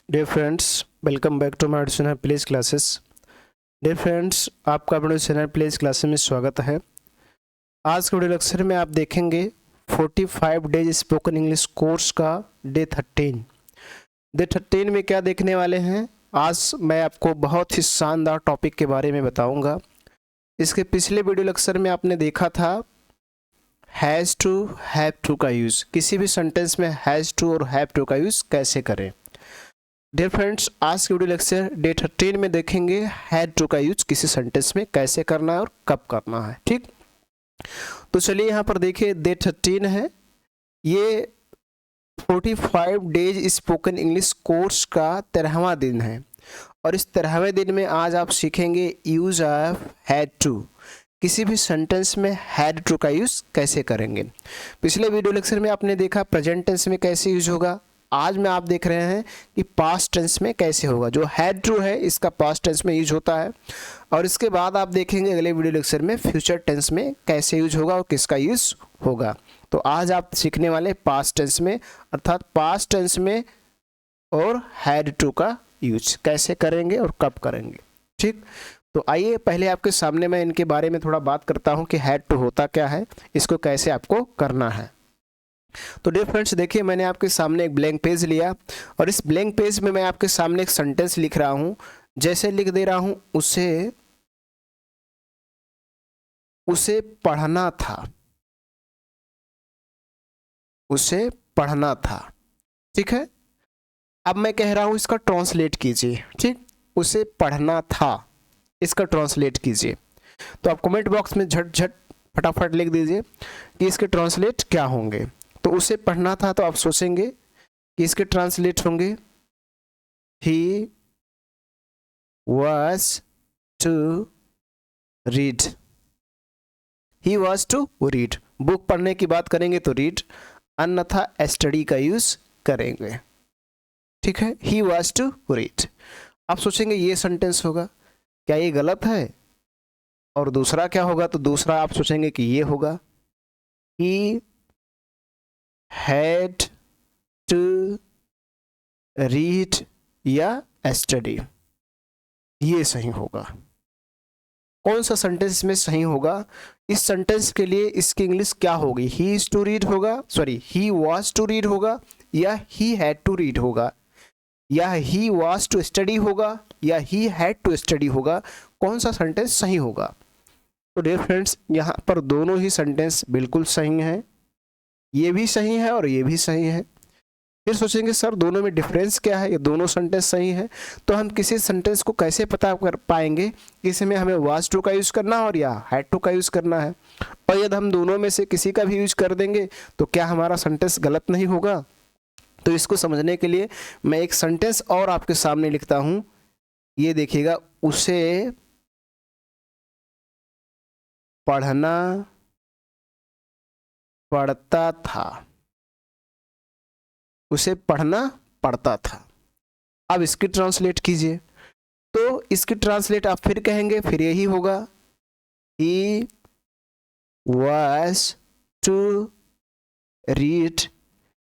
Dear friends, welcome back to my channel place classes. Dear friends, आपका अपने channel place classes में स्वागत है। आज के वीडियो लेक्चर में आप देखेंगे 45 डेज स्पोकन इंग्लिश कोर्स का डे 13। डे 13 में क्या देखने वाले हैं, आज मैं आपको बहुत ही शानदार टॉपिक के बारे में बताऊंगा। इसके पिछले वीडियो लेक्चर में आपने देखा था हैज़ टू हैव टू का यूज़, किसी भी सेंटेंस में हैज़ टू और हैव टू का यूज़ कैसे करें। डियर फ्रेंड्स, आज के वीडियो लेक्चर डे 13 में देखेंगे हैड टू का यूज किसी सेंटेंस में कैसे करना है और कब करना है। ठीक, तो चलिए यहाँ पर देखिए, डे 13 है, ये 45 डेज स्पोकन इंग्लिश कोर्स का 13वां दिन है और इस 13वें दिन में आज आप सीखेंगे यूज ऑफ हैड टू, किसी भी सेंटेंस में हैड टू का यूज कैसे करेंगे। पिछले वीडियो लेक्चर में आपने देखा प्रेजेंट टेंस में कैसे यूज होगा, आज में आप देख रहे हैं कि पास्ट टेंस में कैसे होगा। जो हैड टू है इसका पास्ट टेंस में यूज होता है और इसके बाद आप देखेंगे अगले वीडियो लेक्चर में फ्यूचर टेंस में कैसे यूज होगा और किसका यूज होगा। तो आज आप सीखने वाले पास्ट टेंस में, अर्थात पास्ट टेंस में और हैड टू का यूज कैसे करेंगे और कब करेंगे। ठीक, तो आइए पहले आपके सामने मैं इनके बारे में थोड़ा बात करता हूँ कि हैड टू होता क्या है, इसको कैसे आपको करना है। तो डियर फ्रेंड्स, देखिए मैंने आपके सामने एक ब्लैंक पेज लिया और इस ब्लैंक पेज में मैं आपके सामने एक सेंटेंस लिख रहा हूं। जैसे लिख दे रहा हूं, उसे पढ़ना था, उसे पढ़ना था। ठीक है, अब मैं कह रहा हूं इसका ट्रांसलेट कीजिए। ठीक, उसे पढ़ना था, इसका ट्रांसलेट कीजिए। तो आप कमेंट बॉक्स में झट झट फटाफट लिख दीजिए कि इसके ट्रांसलेट क्या होंगे। तो उसे पढ़ना था, तो आप सोचेंगे कि इसके ट्रांसलेट होंगे he was to read, he was to read. Book पढ़ने की बात करेंगे तो रीड, अन्यथा स्टडी का यूज करेंगे। ठीक है, ही वॉज टू रीड। आप सोचेंगे ये सेंटेंस होगा, क्या ये गलत है? और दूसरा क्या होगा? तो दूसरा आप सोचेंगे कि ये होगा, ही had to read या study। ये सही होगा। कौन सा सेंटेंस में सही होगा? इस सेंटेंस के लिए इसकी इंग्लिश क्या होगी? he is to read होगा, sorry he was to read होगा, या he had to read होगा, या he was to study होगा, या he had to study होगा। कौन सा सेंटेंस सही होगा? तो डियर फ्रेंड्स, यहाँ पर दोनों ही सेंटेंस बिल्कुल सही हैं, ये भी सही है और ये भी सही है। फिर सोचेंगे सर दोनों में डिफरेंस क्या है, ये दोनों सेंटेंस सही है। तो हम किसी सेंटेंस को कैसे पता कर पाएंगे कि इसमें हमें वाज टू का यूज करना है और या हैड टू का यूज करना है। और यदि हम दोनों में से किसी का भी यूज कर देंगे तो क्या हमारा सेंटेंस गलत नहीं होगा? तो इसको समझने के लिए मैं एक सेंटेंस और आपके सामने लिखता हूँ। ये देखिएगा, उसे पढ़ना पढ़ता था, उसे पढ़ना पड़ता था। अब इसकी ट्रांसलेट कीजिए, तो इसकी ट्रांसलेट आप फिर कहेंगे, फिर यही होगा, ही वॉज टू रीड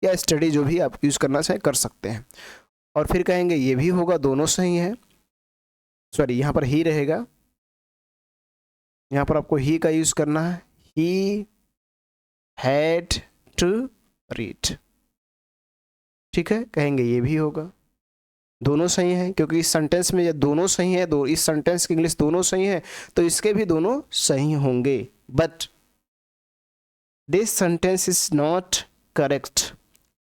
या स्टडी, जो भी आप यूज करना चाहे कर सकते हैं। और फिर कहेंगे ये भी होगा, दोनों सही है। सॉरी, यहाँ पर ही रहेगा, यहाँ पर आपको ही का यूज करना है, ही हैड टू रीड। ठीक है, कहेंगे ये भी होगा, दोनों सही हैं, क्योंकि इस सेंटेंस में ये दोनों सही है, इस सेंटेंस की इंग्लिश दोनों सही है, तो इसके भी दोनों सही होंगे। But this sentence is not correct,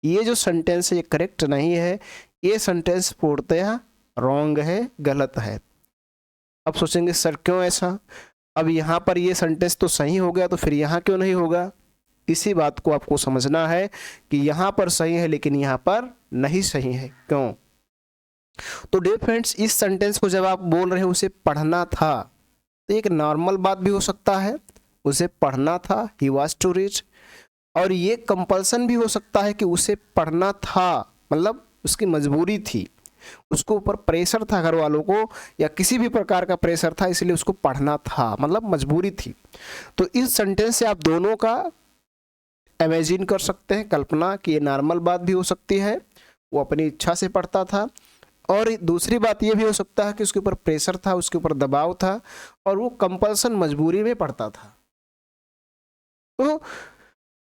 ये जो सेंटेंस है ये करेक्ट नहीं है, ये सेंटेंस पूर्णतः रॉन्ग है, गलत है। अब सोचेंगे सर क्यों ऐसा? अब यहाँ पर ये सेंटेंस तो सही हो गया, तो फिर यहाँ क्यों नहीं होगा? इसी बात को आपको समझना है कि यहाँ पर सही है लेकिन यहाँ पर नहीं सही है। क्यों? तो डियर फ्रेंड्स, इस सेंटेंस को जब आप बोल रहे हैं उसे पढ़ना था, तो एक नॉर्मल बात भी हो सकता है, उसे पढ़ना था, ही वाज टू रीड। और ये कंपल्सन भी हो सकता है कि उसे पढ़ना था, मतलब उसकी मजबूरी थी, उसको ऊपर प्रेशर था घर वालों को या किसी भी प्रकार का प्रेशर था, इसलिए उसको पढ़ना था, मतलब मजबूरी थी। तो इस सेंटेंस से आप दोनों का इमेजिन कर सकते हैं, कल्पना कि ये नॉर्मल बात भी हो सकती है, वो अपनी इच्छा से पढ़ता था, और दूसरी बात ये भी हो सकता है कि उसके ऊपर प्रेशर था, उसके ऊपर दबाव था और वो कंपल्सन मजबूरी में पढ़ता था। तो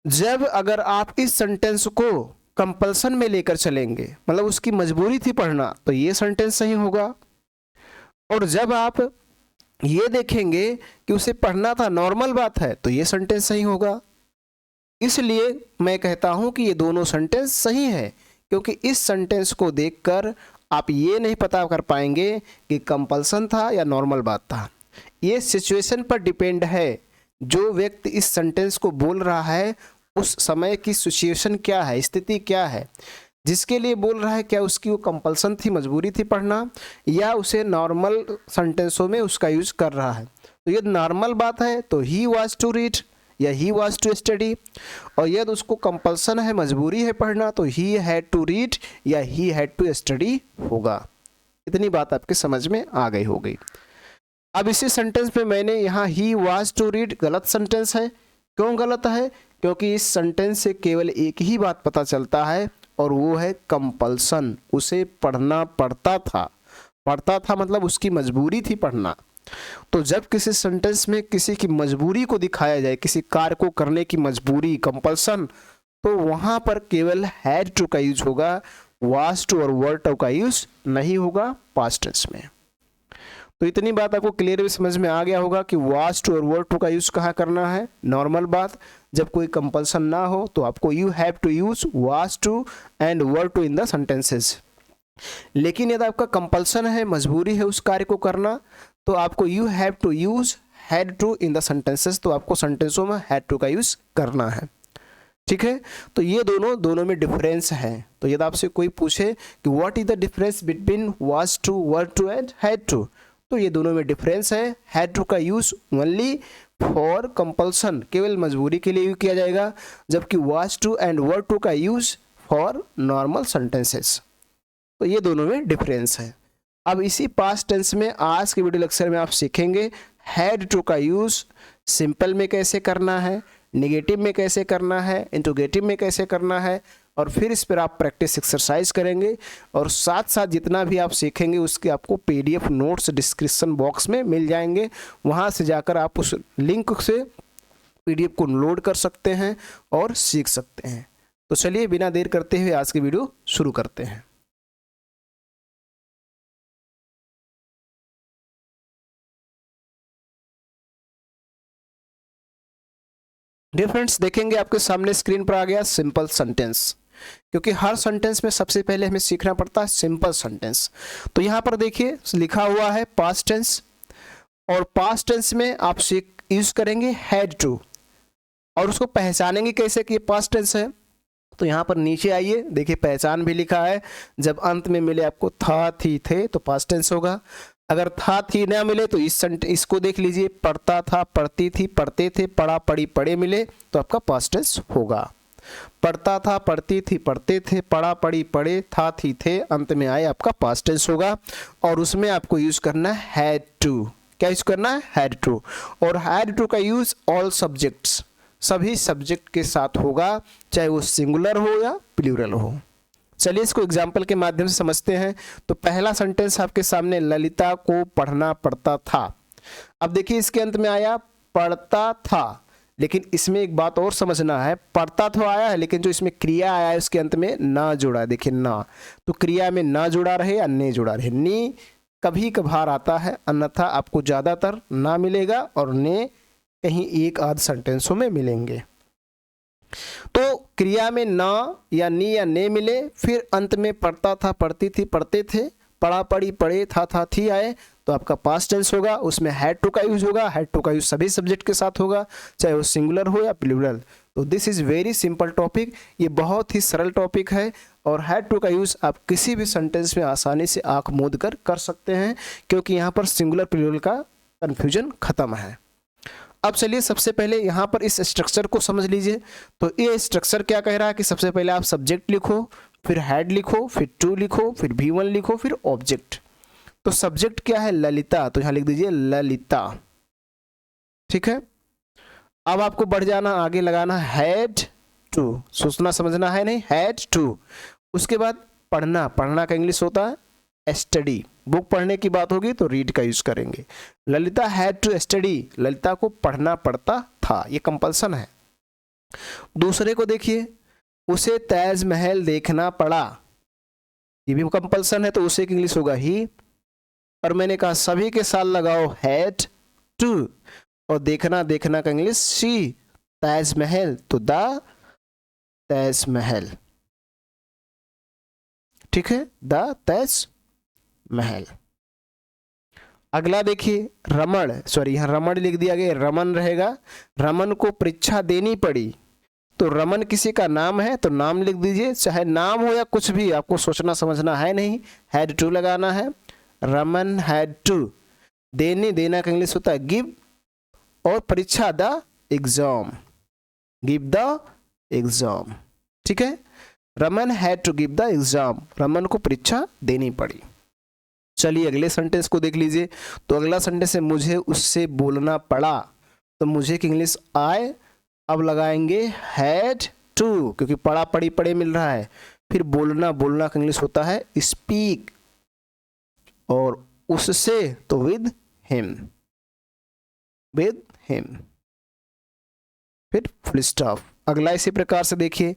जब अगर आप इस सेंटेंस को कंपल्सन में लेकर चलेंगे, मतलब उसकी मजबूरी थी पढ़ना, तो ये सेंटेंस सही होगा। और जब आप ये देखेंगे कि उसे पढ़ना था, नॉर्मल बात है, तो ये सेंटेंस सही होगा। इसलिए मैं कहता हूं कि ये दोनों सेंटेंस सही है, क्योंकि इस सेंटेंस को देखकर आप ये नहीं पता कर पाएंगे कि कंपल्सन था या नॉर्मल बात था। ये सिचुएशन पर डिपेंड है। जो व्यक्ति इस सेंटेंस को बोल रहा है उस समय की सिचुएशन क्या है, स्थिति क्या है, जिसके लिए बोल रहा है, क्या उसकी वो कंपल्सन थी, मजबूरी थी पढ़ना, या उसे नॉर्मल सेंटेंसों में उसका यूज कर रहा है। तो ये नॉर्मल बात है तो ही वाज टू रीड या ही वाज टू स्टडी, और यदि उसको कंपल्सन है, मजबूरी है पढ़ना, तो ही हैड टू रीड या ही हैड टू स्टडी होगा। इतनी बात आपके समझ में आ गई होगी। अब इसी सेंटेंस पे मैंने यहाँ ही वाज टू रीड गलत सेंटेंस है। क्यों गलत है? क्योंकि इस सेंटेंस से केवल एक ही बात पता चलता है और वो है कंपल्सन। उसे पढ़ना पड़ता था। पढ़ता था मतलब उसकी मजबूरी थी पढ़ना। तो जब किसी सेंटेंस में किसी की मजबूरी को दिखाया जाए, किसी कार्य को करने की मजबूरी, कंपल्सन, तो वहां पर केवल हैड टू का यूज होगा, वाज टू और वर टू का यूज नहीं होगा पास्ट टेंस में। तो इतनी बात आपको क्लियर भी समझ में आ गया होगा कि वाज टू और वर टू का यूज कहाँ करना है। नॉर्मल बात, जब कोई कंपल्सन ना हो तो आपको you have to use was to and were to in the sentences. लेकिन यदि आपका कंपल्सन है, मजबूरी है उस कार्य को करना, तो आपको you have to use had to in the sentences. तो आपको सेंटेंसों में हैड टू का यूज करना है। ठीक है, तो ये दोनों में डिफरेंस है। तो यदि आपसे कोई पूछे कि what is the difference between was to, were to and had to, तो ये दोनों में डिफरेंस है। हैड टू का यूज ओनली फॉर कंपल्सन, केवल मजबूरी के लिए यूज किया जाएगा, जबकि was to and were to का यूज फॉर नॉर्मल सेंटेंसेस। तो ये दोनों में डिफरेंस है। अब इसी पास्ट टेंस में आज के वीडियो लेक्चर में आप सीखेंगे हैड टू का यूज सिंपल में कैसे करना है, नेगेटिव में कैसे करना है, इंट्रोगेटिव में कैसे करना है, और फिर इस पर आप प्रैक्टिस एक्सरसाइज करेंगे। और साथ साथ जितना भी आप सीखेंगे उसके आपको PDF नोट्स डिस्क्रिप्शन बॉक्स में मिल जाएंगे। वहाँ से जाकर आप उस लिंक से PDF को लोड कर सकते हैं और सीख सकते हैं। तो चलिए बिना देर करते हुए आज की वीडियो शुरू करते हैं। डियर फ्रेंड्स, देखेंगे आपके सामने स्क्रीन पर आ गया सिंपल सेंटेंस, क्योंकि हर सेंटेंस में सबसे पहले हमें सीखना पड़ता है सिंपल सेंटेंस। तो यहाँ पर देखिए लिखा हुआ है पास्ट टेंस, और पास्ट टेंस में आप यूज करेंगे हैड टू, और उसको पहचानेंगे कैसे कि ये पास्ट टेंस है। तो यहाँ पर नीचे आइए, देखिए पहचान भी लिखा है। जब अंत में मिले आपको था, थी, थे, तो पास्ट टेंस होगा। अगर था, थी ना मिले तो इसको देख लीजिए, पढ़ता था, पढ़ती थी, पढ़ते थे, पढ़ा, पढ़ी, पढ़े मिले तो आपका पास्ट टेंस होगा। पढ़ता था, पढ़ती थी, पढ़ते थे, पढ़ा, पढ़ी, पढ़े, था, थी, थे, अंत में आए आपका पास्ट टेंस होगा। और उसमें आपको यूज करना है हैड टू। क्या यूज करना है? Had to. और हैड टू का यूज ऑल सब्जेक्ट्स, सभी सब्जेक्ट के साथ होगा, चाहे वो सिंगुलर हो या प्लूरल हो। चलिए इसको एग्जाम्पल के माध्यम से समझते हैं। तो पहला सेंटेंस आपके सामने, ललिता को पढ़ना पड़ता था। अब देखिए इसके अंत में आया पढ़ता था, लेकिन इसमें एक बात और समझना है, पढ़ता तो आया है लेकिन जो इसमें क्रिया आया है उसके अंत में ना जुड़ा है। देखिए ना, तो क्रिया में ना जुड़ा रहे या ने जुड़ा रहे। नी कभी कभार आता है, अन्यथा आपको ज़्यादातर ना मिलेगा, और ने कहीं एक आध सेंटेंसों में मिलेंगे। तो क्रिया में ना या नी या ने मिले, फिर अंत में पढ़ता था, पढ़ती थी, पढ़ते थे, पढ़ा, पढ़ी, पढ़े, था, थी आए, तो आपका पास्ट टेंस होगा। उसमें हैड टू का यूज होगा। हैड टू का यूज सभी सब्जेक्ट के साथ होगा, चाहे वो सिंगुलर हो या प्लूरल। तो this is very simple topic, ये बहुत ही सरल टॉपिक है। और हैड टू का यूज आप किसी भी सेंटेंस में आसानी से आंख मूंद कर सकते हैं, क्योंकि यहाँ पर सिंगुलर प्लूरल का कन्फ्यूजन खत्म है। अब चलिए सबसे पहले यहाँ पर इस स्ट्रक्चर को समझ लीजिए। तो ये स्ट्रक्चर क्या कह रहा है कि सबसे पहले आप सब्जेक्ट लिखो, फिर हैड लिखो, फिर टू लिखो, फिर V1 लिखो, फिर ऑब्जेक्ट। तो सब्जेक्ट क्या है? ललिता, तो यहाँ लिख दीजिए ललिता। ठीक है, अब आपको बढ़ जाना, आगे लगाना हैड टू, सोचना समझना है नहीं, हैड टू। उसके बाद पढ़ना, पढ़ना का इंग्लिश होता है स्टडी, बुक पढ़ने की बात होगी तो रीड का यूज करेंगे। Lalita had to study, Lalita को पढ़ना पड़ता था, ये कंपल्सन है। दूसरे को देखिए, उसे ताजमहल देखना पड़ा, ये भी कंपल्सन है, तो उसे की इंग्लिश होगा ही। और मैंने कहा सभी के साथ लगाओ हैड टू, और देखना देखना का इंग्लिश सी, ताजमहल तो द ताजमहल, ठीक है, द ताजमहल। अगला देखिए, रमण, सॉरी यहाँ रमण लिख दिया गया, रमन रहेगा, रमन को परीक्षा देनी पड़ी, तो रमन किसी का नाम है तो नाम लिख दीजिए, चाहे नाम हो या कुछ भी, आपको सोचना समझना है नहीं, हैड टू लगाना है, रमन हैड टू। देने देना का इंग्लिश होता है गिव, और परीक्षा the exam, give the exam, ठीक है, Raman had to give the exam, Raman को परीक्षा देनी पड़ी। चलिए अगले सेंटेंस को देख लीजिए, तो अगला सेंटेंस है मुझे उससे बोलना पड़ा, तो मुझे की इंग्लिश आए, अब लगाएंगे हैड टू, क्योंकि पड़ा पड़ी पड़े मिल रहा है, फिर बोलना बोलना का इंग्लिश होता है स्पीक, और उससे तो विद हिम, विद हिम, फिर फुल स्टॉप। अगला इसी प्रकार से देखिए,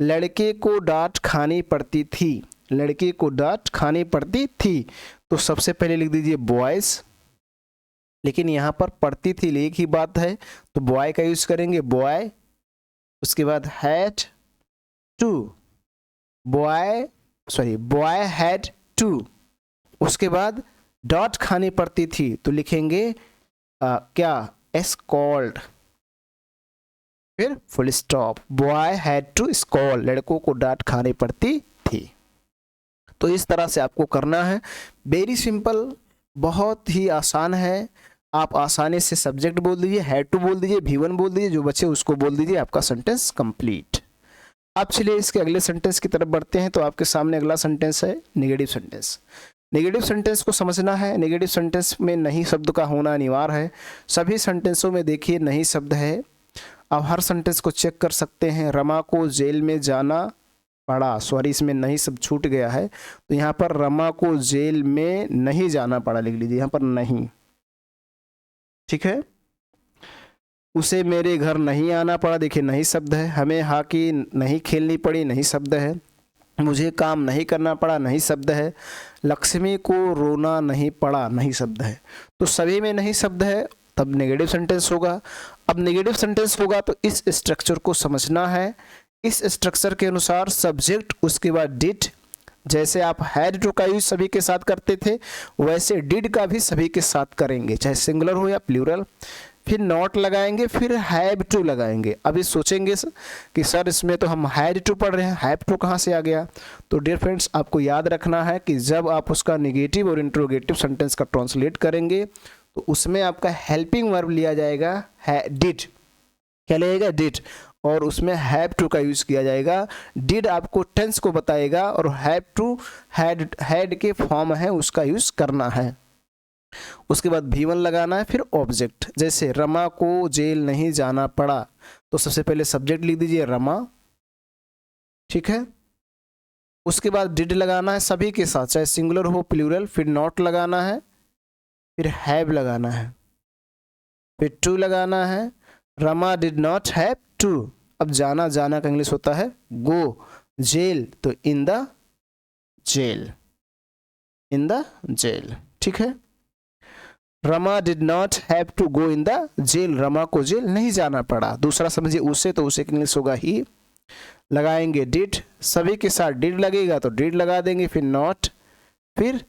लड़के को डांट खानी पड़ती थी, लड़के को डांट खानी पड़ती थी, तो सबसे पहले लिख दीजिए बॉयज, लेकिन यहाँ पर पड़ती थी एक ही बात है, तो बॉय का यूज करेंगे बॉय, उसके बाद had to, boy sorry boy had to, उसके बाद डांट खानी पड़ती थी, तो लिखेंगे क्या स्कॉल्ड, फिर full stop, boy had to scold, लड़कों को डांट खानी पड़ती थी। तो इस तरह से आपको करना है, वेरी सिंपल, बहुत ही आसान है। आप आसानी से सब्जेक्ट बोल दीजिए, हैड टू बोल दीजिए, V1 बोल दीजिए, जो बचे उसको बोल दीजिए, आपका सेंटेंस कंप्लीट। अब चलिए इसके अगले सेंटेंस की तरफ बढ़ते हैं। तो आपके सामने अगला सेंटेंस है नेगेटिव सेंटेंस। नेगेटिव सेंटेंस को समझना है, नेगेटिव सेंटेंस में नहीं शब्द का होना अनिवार्य है। सभी सेंटेंसों में देखिए नहीं शब्द है। आप हर सेंटेंस को चेक कर सकते हैं। रमा को जेल में जाना पड़ा, सॉरी इसमें नहीं सब छूट गया है, तो यहाँ पर रमा को जेल में नहीं जाना पड़ा लिख लीजिए, यहाँ पर नहीं, ठीक है। उसे मेरे घर नहीं आना पड़ा, देखिए नहीं शब्द है। हमें हॉकी नहीं खेलनी पड़ी, नहीं शब्द है। मुझे काम नहीं करना पड़ा, नहीं शब्द है। लक्ष्मी को रोना नहीं पड़ा, नहीं शब्द है। तो सभी में नहीं शब्द है, तब नेगेटिव सेंटेंस होगा। अब नेगेटिव सेंटेंस होगा तो इस स्ट्रक्चर को समझना है। इस स्ट्रक्चर के अनुसार सब्जेक्ट, उसके बाद डिड, जैसे आप हैड टू का यूज सभी के साथ करते थे वैसे डिड का भी सभी के साथ करेंगे, चाहे सिंगुलर हो या प्लूरल। फिर नॉट लगाएंगे, फिर हैव टू लगाएंगे। अभी सोचेंगे कि सर इसमें तो हम हैड टू पढ़ रहे हैं, हैव टू कहाँ से आ गया। तो डियर फ्रेंड्स, आपको याद रखना है कि जब आप उसका नेगेटिव और इंट्रोगेटिव सेंटेंस का ट्रांसलेट करेंगे तो उसमें आपका हेल्पिंग वर्ब लिया जाएगा डिड, क्या लगेगा डिड, और उसमें हैव टू का यूज किया जाएगा। डिड आपको टेंस को बताएगा और हैव टू हैड के फॉर्म है उसका यूज करना है। उसके बाद V1 लगाना है, फिर ऑब्जेक्ट। जैसे रमा को जेल नहीं जाना पड़ा, तो सबसे पहले सब्जेक्ट लिख दीजिए रमा, ठीक है। उसके बाद डिड लगाना है सभी के साथ, चाहे सिंगुलर हो प्लूरल। फिर नॉट लगाना है, फिर हैव लगाना है, फिर टू लगाना है। Rama did not have to. अब जाना, जाना का इंग्लिश होता है गो। जेल तो in the jail, in the jail, ठीक है। Rama did not have to go in the jail, Rama को जेल नहीं जाना पड़ा। दूसरा समझिए उसे, तो उसे इंग्लिश होगा ही। लगाएंगे डिड, सभी के साथ डिड लगेगा तो डिड लगा देंगे, फिर नॉट, फिर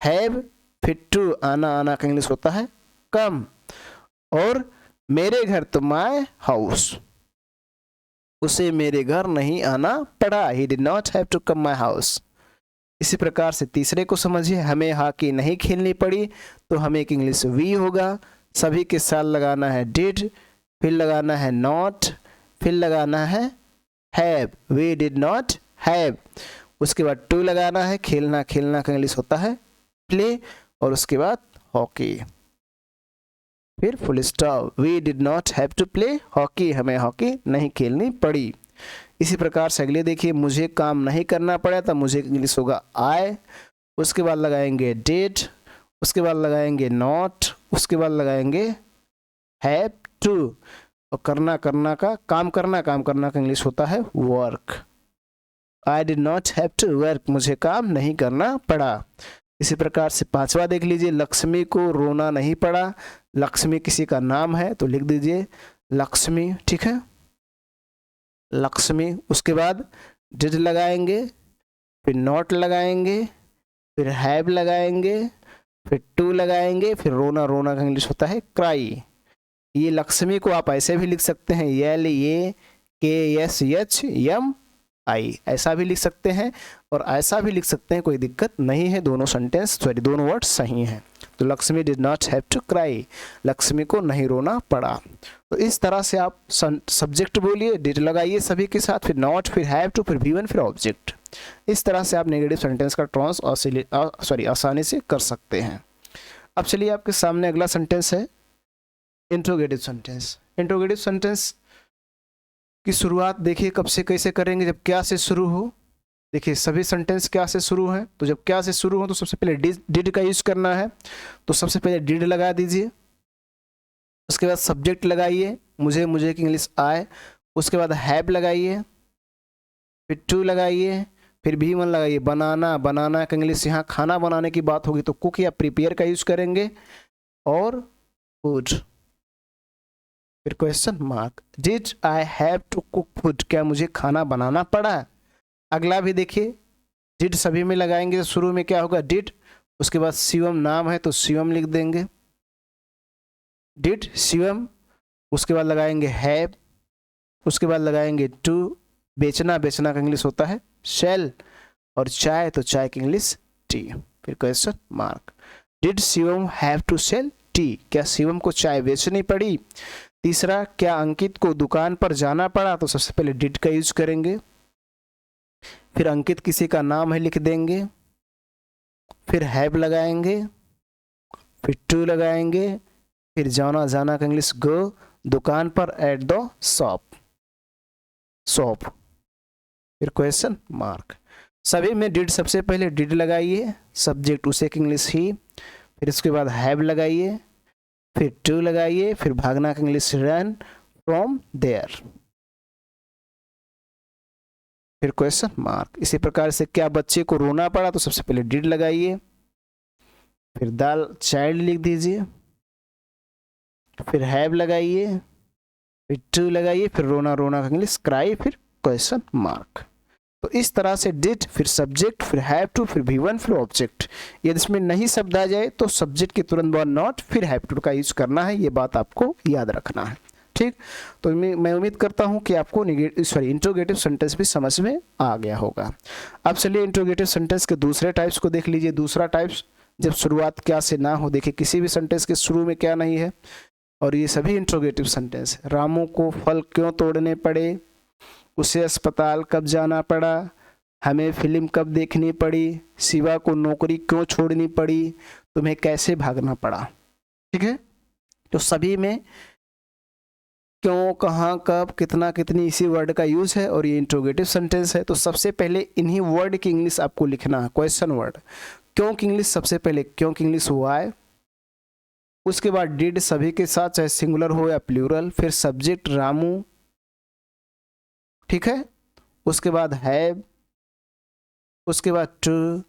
हैव, फिर टू। आना, आना का इंग्लिश होता है कम। और मेरे घर तो माय हाउस, उसे मेरे घर नहीं आना पड़ा, he did not have to come my house. इसी प्रकार से तीसरे को समझिए, हमें हॉकी नहीं खेलनी पड़ी, तो हमें एक इंग्लिश वी होगा। सभी के साथ लगाना है डिड, फिर लगाना है नॉट, फिर लगाना है have, we did not have. उसके बाद टू लगाना है, खेलना, खेलना का इंग्लिश होता है प्ले, और उसके बाद हॉकी, फिर full stop. We did not have to play hockey, हमें हॉकी नहीं खेलनी पड़ी। इसी प्रकार से अगले देखिए, मुझे काम नहीं करना पड़ा, तो मुझे इंग्लिश होगा आई। उसके बाद लगाएंगे डिड, उसके बाद लगाएंगे नॉट, उसके बाद लगाएंगे हैव टू। और करना करना का काम करना का इंग्लिश होता है work. I did not have to work, मुझे काम नहीं करना पड़ा। इसी प्रकार से पांचवा देख लीजिए, लक्ष्मी को रोना नहीं पड़ा। लक्ष्मी किसी का नाम है तो लिख दीजिए लक्ष्मी, ठीक है, लक्ष्मी। उसके बाद डिड लगाएंगे, फिर नॉट लगाएंगे, फिर हैव लगाएंगे, फिर टू लगाएंगे, फिर रोना, रोना का इंग्लिश होता है क्राई। ये लक्ष्मी को आप ऐसे भी लिख सकते हैं LAKSHMI, ऐसा भी लिख सकते हैं और ऐसा भी लिख सकते हैं, कोई दिक्कत नहीं है, दोनों दोनों वर्ड सही हैं। तो Lakshmi did not have to cry, Lakshmi को नहीं रोना पड़ा। तो इस तरह से आप सब्जेक्ट बोलिए, डिड लगाइए सभी के साथ, फिर नॉट, फिर हैव टू, फिर V1, फिर ऑब्जेक्ट। इस तरह से आप नेगेटिव सेंटेंस का ट्रांस आसानी से कर सकते हैं। अब चलिए आपके सामने अगला सेंटेंस है इंट्रोगेटिव सेंटेंस। इंट्रोगेटिव सेंटेंस की शुरुआत देखिए कब से कैसे करेंगे, जब क्या से शुरू हो। देखिए सभी सेंटेंस क्या से शुरू हैं, तो जब क्या से शुरू हो तो सबसे पहले डिड का यूज करना है। तो सबसे पहले डिड लगा दीजिए, उसके बाद सब्जेक्ट लगाइए, मुझे, मुझे की इंग्लिश आए। उसके बाद हैव लगाइए, फिर टू लगाइए, फिर V1 लगाइए। बनाना, बनाना का इंग्लिश यहाँ खाना बनाने की बात होगी तो कुक या प्रिपेयर का यूज करेंगे। और फूड, फिर question mark, did I have to cook food, क्या मुझे खाना बनाना पड़ा। अगला भी देखिए, डिड सभी में लगाएंगे तो शुरू में क्या होगा डिड, उसके बाद शिवम नाम है तो शिवम लिख देंगे, डिड शिवम। उसके बाद लगाएंगे हैव, उसके बाद लगाएंगे टू। बेचना, बेचना का इंग्लिश होता है सेल। और चाय, तो चाय की इंग्लिश टी। फिर question mark, did Shivam have to sell tea, क्या शिवम को चाय बेचनी पड़ी। तीसरा, क्या अंकित को दुकान पर जाना पड़ा, तो सबसे पहले डिड का यूज करेंगे, फिर अंकित किसी का नाम है लिख देंगे, फिर हैव लगाएंगे, फिर टू लगाएंगे, फिर जाना, जाना का इंग्लिश गो, दुकान पर एट द शॉप, शॉप। फिर क्वेश्चन मार्क, सभी में डिड सबसे पहले डिड लगाइए, सब्जेक्ट उसे की इंग्लिश ही, फिर इसके बाद हैव लगाइए, फिर टू लगाइए, फिर भागना का इंग्लिश रन फ्रॉम देयर। फिर क्वेश्चन मार्क, इसी प्रकार से क्या बच्चे को रोना पड़ा, तो सबसे पहले डिड लगाइए, फिर दाल चाइल्ड लिख दीजिए, फिर हैव लगाइए, फिर टू लगाइए, फिर रोना, रोना का इंग्लिश क्राई, फिर क्वेश्चन मार्क। तो इस तरह से डिड, फिर सब्जेक्ट, फिर हैव टू, फिर V1, फिर ऑब्जेक्ट। यदि इसमें नहीं शब्द आ जाए तो सब्जेक्ट के तुरंत बाद नॉट, फिर हैव टू का यूज करना है, ये बात आपको याद रखना है, ठीक। तो मैं उम्मीद करता हूं कि आपको इंट्रोगेटिव सेंटेंस भी समझ में आ गया होगा। अब चलिए इंट्रोगेटिव सेंटेंस के दूसरे टाइप्स को देख लीजिए। दूसरा टाइप्स, जब शुरुआत क्या से ना हो। देखिए किसी भी सेंटेंस के शुरू में क्या नहीं है और ये सभी इंट्रोगेटिव सेंटेंस। रामू को फल क्यों तोड़ने पड़े, उसे अस्पताल कब जाना पड़ा, हमें फिल्म कब देखनी पड़ी, शिवा को नौकरी क्यों छोड़नी पड़ी, तुम्हें कैसे भागना पड़ा, ठीक है। तो सभी में क्यों, कहाँ, कब, कितना, कितनी, इसी वर्ड का यूज है और ये इंट्रोगेटिव सेंटेंस है। तो सबसे पहले इन्हीं वर्ड की इंग्लिश आपको लिखना है, क्वेश्चन वर्ड। क्यों की इंग्लिश, सबसे पहले क्यों की इंग्लिश वाई, उसके बाद डिड सभी के साथ चाहे सिंगुलर हो या प्लूरल, फिर सब्जेक्ट रामू, ठीक है। उसके बाद हैव, उसके बाद टू,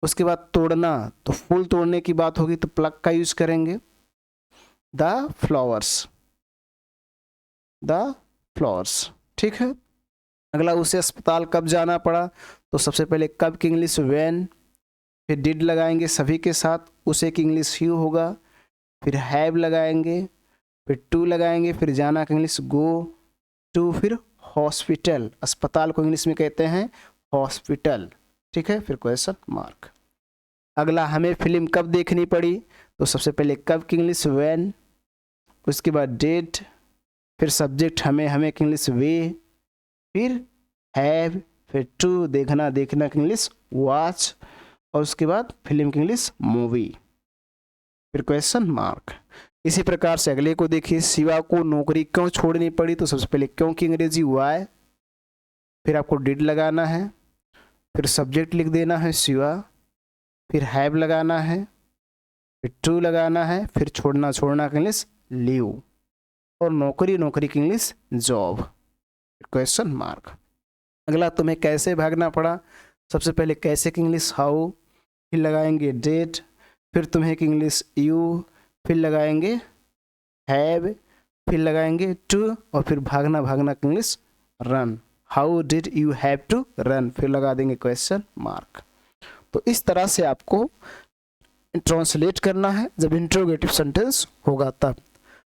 उसके बाद तोड़ना, तो फूल तोड़ने की बात होगी तो प्लग का यूज करेंगे, द फ्लावर्स, द फ्लावर्स, ठीक है। अगला, उसे अस्पताल कब जाना पड़ा, तो सबसे पहले कब की इंग्लिश व्हेन, फिर डिड लगाएंगे सभी के साथ, उसे की इंग्लिश यू होगा, फिर हैव लगाएंगे, फिर टू लगाएंगे, फिर जाना की इंग्लिश गो टू, फिर हॉस्पिटल, अस्पताल को इंग्लिश में कहते हैं हॉस्पिटल, ठीक है। फिर क्वेश्चन मार्क। अगला, हमें फिल्म कब देखनी पड़ी, तो सबसे पहले कब की इंग्लिश व्हेन, उसके बाद डिड, फिर सब्जेक्ट हमें, हमें की इंग्लिश वे, फिर हैव, फिर टू, देखना, देखना की इंग्लिश वॉच, और उसके बाद फिल्म की इंग्लिश मूवी। फिर क्वेश्चन मार्क। इसी प्रकार से अगले को देखिए, शिवा को नौकरी क्यों छोड़नी पड़ी, तो सबसे पहले क्यों की अंग्रेजी वाई, फिर आपको डिड लगाना है, फिर सब्जेक्ट लिख देना है शिवा, फिर हैव लगाना है, फिर टू लगाना है, फिर छोड़ना की इंग्लिश लीव, और नौकरी की इंग्लिश जॉब, क्वेश्चन मार्क। अगला तुम्हें कैसे भागना पड़ा, सबसे पहले कैसे की इंग्लिश हाउ, फिर लगाएंगे डेट, फिर तुम्हें की इंग्लिश यू, फिर लगाएंगे हैव, फिर लगाएंगे टू, और फिर भागना की English run. How did you have to run, फिर लगा देंगे क्वेश्चन मार्क। तो इस तरह से आपको ट्रांसलेट करना है जब इंट्रोगेटिव सेंटेंस होगा तब।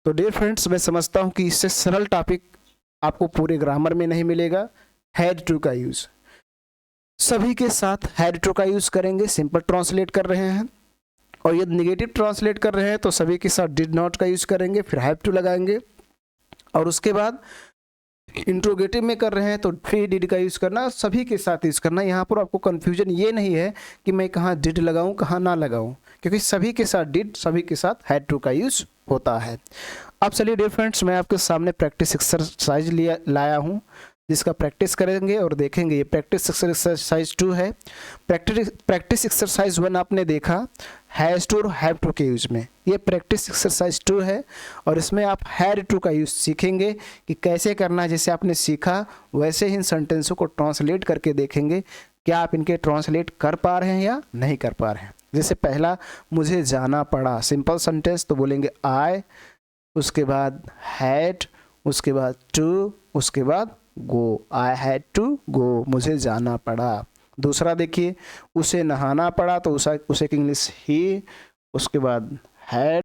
तो डियर फ्रेंड्स, मैं समझता हूँ कि इससे सरल टॉपिक आपको पूरे ग्रामर में नहीं मिलेगा। हैड टू का यूज, सभी के साथ हैड टू का यूज करेंगे, सिंपल ट्रांसलेट कर रहे हैं, और यदि निगेटिव ट्रांसलेट कर रहे हैं तो सभी के साथ डिड नॉट का यूज करेंगे, फिर हैव टू लगाएंगे, और उसके बाद इंट्रोगेटिव में कर रहे हैं तो फिर डिड का यूज करना, सभी के साथ यूज करना। यहाँ पर आपको कंफ्यूजन ये नहीं है कि मैं कहाँ डिड लगाऊं कहाँ ना लगाऊं, क्योंकि सभी के साथ डिड, सभी के साथ हैड टू का यूज होता है। अब चलिए डियर फ्रेंड्स, मैं आपके सामने प्रैक्टिस एक्सरसाइज लाया हूँ, जिसका प्रैक्टिस करेंगे और देखेंगे। ये प्रैक्टिस एक्सरसाइज 2 है। प्रैक्टिस एक्सरसाइज 1 आपने देखा हैज़ टू और हैव टू के यूज में, ये प्रैक्टिस एक्सरसाइज 2 है, और इसमें आप हैड टू का यूज सीखेंगे कि कैसे करना है। जैसे आपने सीखा वैसे ही इन सेंटेंसों को ट्रांसलेट करके देखेंगे क्या आप इनके ट्रांसलेट कर पा रहे हैं या नहीं कर पा रहे हैं। जैसे पहला, मुझे जाना पड़ा, सिंपल सेंटेंस, तो बोलेंगे आई, उसके बाद हैड, उसके बाद टू, उसके बाद गो, आई हैड टू गो, मुझे जाना पड़ा। दूसरा देखिए, उसे नहाना पड़ा, तो उसे की इंग्लिश ही, उसके बाद हैड,